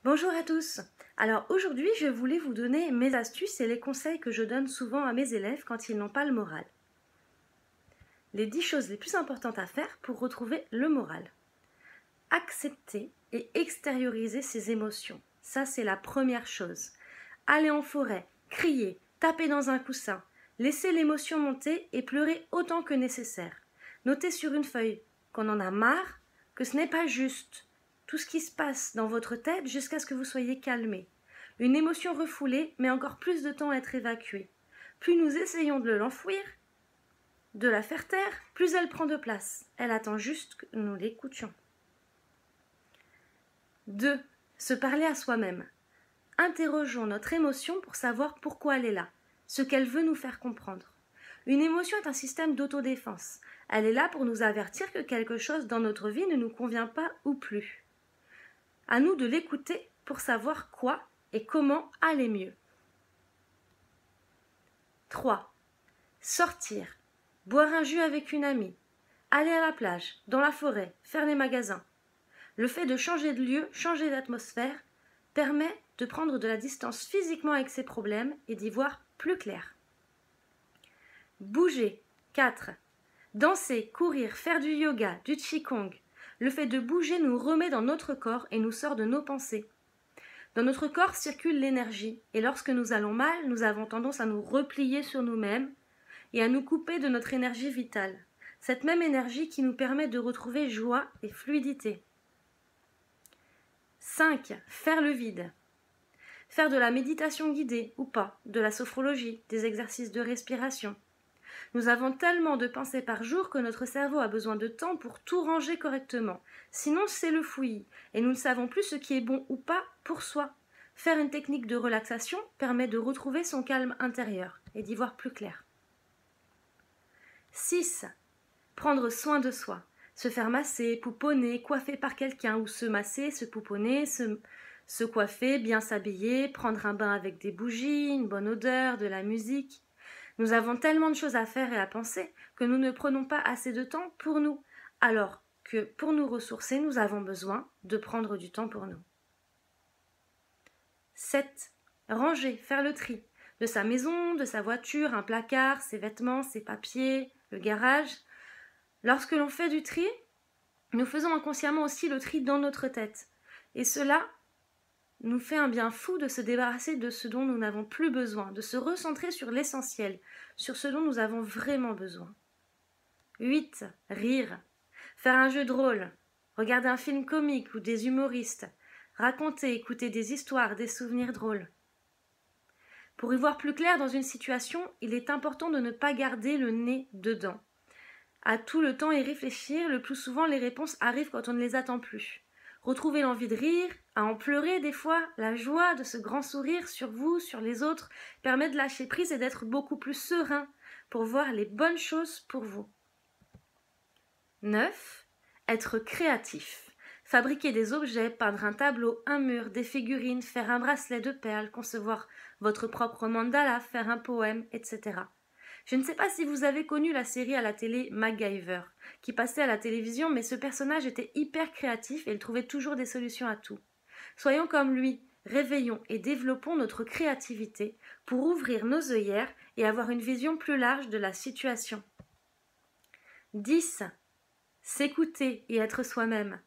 Bonjour à tous. Alors aujourd'hui, je voulais vous donner mes astuces et les conseils que je donne souvent à mes élèves quand ils n'ont pas le moral. Les 10 choses les plus importantes à faire pour retrouver le moral. Accepter et extérioriser ses émotions. Ça, c'est la première chose. Aller en forêt, crier, taper dans un coussin, laisser l'émotion monter et pleurer autant que nécessaire. Notez sur une feuille qu'on en a marre, que ce n'est pas juste. Tout ce qui se passe dans votre tête jusqu'à ce que vous soyez calmé. Une émotion refoulée met encore plus de temps à être évacuée. Plus nous essayons de l'enfouir, de la faire taire, plus elle prend de place. Elle attend juste que nous l'écoutions. 2. Se parler à soi-même. Interrogeons notre émotion pour savoir pourquoi elle est là, ce qu'elle veut nous faire comprendre. Une émotion est un système d'autodéfense. Elle est là pour nous avertir que quelque chose dans notre vie ne nous convient pas ou plus. À nous de l'écouter pour savoir quoi et comment aller mieux. 3. Sortir. Boire un jus avec une amie. Aller à la plage, dans la forêt, faire les magasins. Le fait de changer de lieu, changer d'atmosphère, permet de prendre de la distance physiquement avec ses problèmes et d'y voir plus clair. Bouger. 4. Danser, courir, faire du yoga, du qigong. Le fait de bouger nous remet dans notre corps et nous sort de nos pensées. Dans notre corps circule l'énergie et lorsque nous allons mal, nous avons tendance à nous replier sur nous-mêmes et à nous couper de notre énergie vitale. Cette même énergie qui nous permet de retrouver joie et fluidité. 5. Faire le vide. Faire de la méditation guidée ou pas, de la sophrologie, des exercices de respiration. Nous avons tellement de pensées par jour que notre cerveau a besoin de temps pour tout ranger correctement. Sinon, c'est le fouillis et nous ne savons plus ce qui est bon ou pas pour soi. Faire une technique de relaxation permet de retrouver son calme intérieur et d'y voir plus clair. 6. Prendre soin de soi. Se faire masser, pouponner, coiffer par quelqu'un ou se masser, se pouponner, se coiffer, bien s'habiller, prendre un bain avec des bougies, une bonne odeur, de la musique. Nous avons tellement de choses à faire et à penser que nous ne prenons pas assez de temps pour nous, alors que pour nous ressourcer, nous avons besoin de prendre du temps pour nous. 7. Ranger, faire le tri de sa maison, de sa voiture, un placard, ses vêtements, ses papiers, le garage. Lorsque l'on fait du tri, nous faisons inconsciemment aussi le tri dans notre tête. Et cela nous fait un bien fou de se débarrasser de ce dont nous n'avons plus besoin, de se recentrer sur l'essentiel, sur ce dont nous avons vraiment besoin. 8. Rire. Faire un jeu de rôle. Regarder un film comique ou des humoristes. Raconter, écouter des histoires, des souvenirs drôles. Pour y voir plus clair dans une situation, il est important de ne pas garder le nez dedans. À tout le temps y réfléchir, le plus souvent les réponses arrivent quand on ne les attend plus. Retrouver l'envie de rire, à en pleurer des fois, la joie de ce grand sourire sur vous, sur les autres, permet de lâcher prise et d'être beaucoup plus serein pour voir les bonnes choses pour vous. 9. Être créatif. Fabriquer des objets, peindre un tableau, un mur, des figurines, faire un bracelet de perles, concevoir votre propre mandala, faire un poème, etc. Je ne sais pas si vous avez connu la série à la télé MacGyver, qui passait à la télévision, mais ce personnage était hyper créatif et il trouvait toujours des solutions à tout. Soyons comme lui, réveillons et développons notre créativité pour ouvrir nos œillères et avoir une vision plus large de la situation. 10. S'écouter et être soi-même.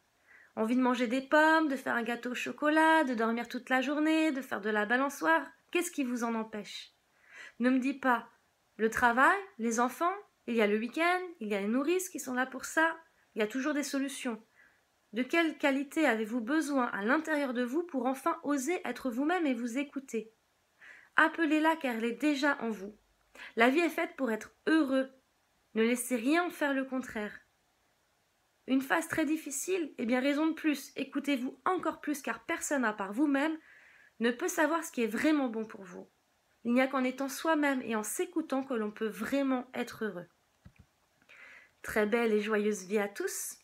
Envie de manger des pommes, de faire un gâteau au chocolat, de dormir toute la journée, de faire de la balançoire, qu'est-ce qui vous en empêche? Ne me dis pas le travail, les enfants, il y a le week-end, il y a les nourrices qui sont là pour ça, il y a toujours des solutions. De quelle qualité avez-vous besoin à l'intérieur de vous pour enfin oser être vous-même et vous écouter? Appelez-la car elle est déjà en vous. La vie est faite pour être heureux. Ne laissez rien faire le contraire. Une phase très difficile, eh bien raison de plus, écoutez-vous encore plus car personne à part vous-même ne peut savoir ce qui est vraiment bon pour vous. Il n'y a qu'en étant soi-même et en s'écoutant que l'on peut vraiment être heureux. Très belle et joyeuse vie à tous.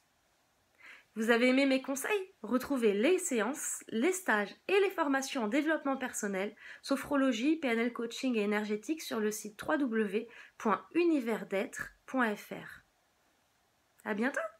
Vous avez aimé mes conseils? Retrouvez les séances, les stages et les formations en développement personnel, sophrologie, PNL coaching et énergétique sur le site www.universdetre.fr. À bientôt!